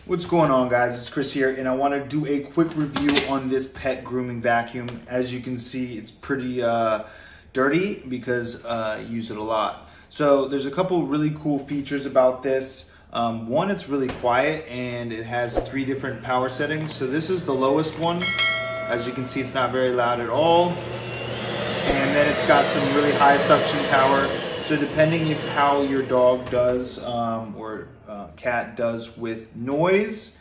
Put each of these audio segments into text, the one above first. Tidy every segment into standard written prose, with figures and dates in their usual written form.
What's going on, guys? It's Chris here, and I want to do a quick review on this pet grooming vacuum. As you can see, it's pretty dirty because I use it a lot. So there's a couple really cool features about this. One, it's really quiet and it has 3 different power settings. So this is the lowest one. As you can see, it's not very loud at all. And then it's got some really high suction power. So depending if how your dog does or cat does with noise,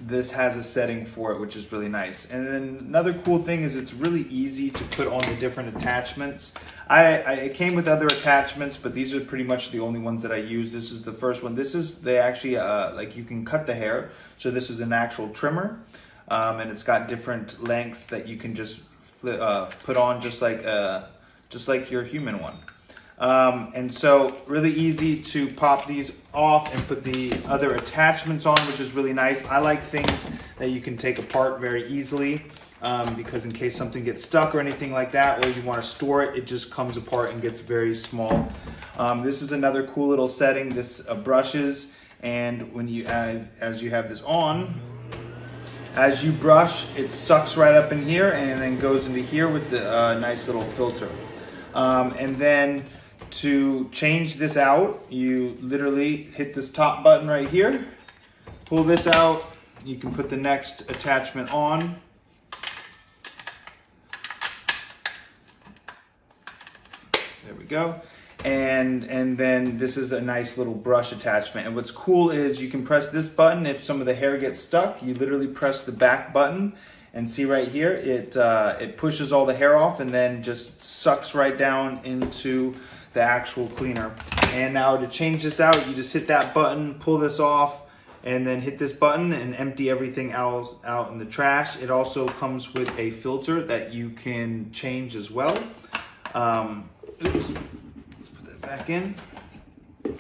this has a setting for it, which is really nice. And then another cool thing is it's really easy to put on the different attachments. It came with other attachments, but these are pretty much the only ones that I use. This is the first one. They actually like you can cut the hair. So this is an actual trimmer, and it's got different lengths that you can just put on just like your human one. And so really easy to pop these off and put the other attachments on, which is really nice. I like things that you can take apart very easily because in case something gets stuck or anything like that, or you want to store it, it just comes apart and gets very small. This is another cool little setting. This brushes, and when you as you have this on, as you brush, it sucks right up in here and then goes into here with the nice little filter. And then to change this out, you literally hit this top button right here, pull this out, you can put the next attachment on. There we go. And then this is a nice little brush attachment. And what's cool is you can press this button if some of the hair gets stuck. You literally press the back button and see right here, it pushes all the hair off and then just sucks right down into the actual cleaner. And now to change this out, you just hit that button, pull this off, and then hit this button and empty everything else out in the trash. It also comes with a filter that you can change as well. Oops. Back in,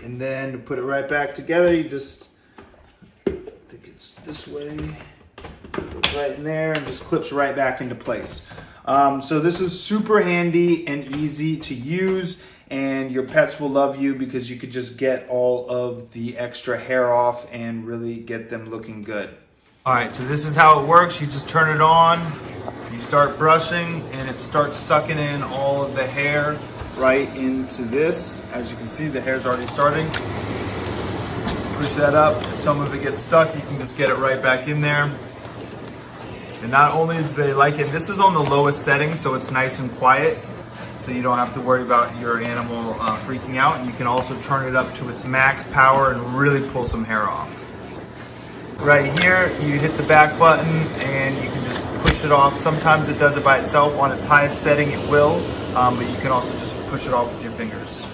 and then to put it right back together, you just, I think it's this way, goes right in there and just clips right back into place. So this is super handy and easy to use, and your pets will love you because you could just get all of the extra hair off and really get them looking good. All right, so this is how it works. You just turn it on, you start brushing, and it starts sucking in all of the hair right into this. As you can see, the hair's already starting. Push that up. If some of it gets stuck, you can just get it right back in there. And not only do they like it, this is on the lowest setting, so it's nice and quiet, so you don't have to worry about your animal freaking out. And you can also turn it up to its max power and really pull some hair off. Right here, you hit the back button and you can just push it off. Sometimes it does it by itself. On its highest setting, it will, but you can also just push it off with your fingers.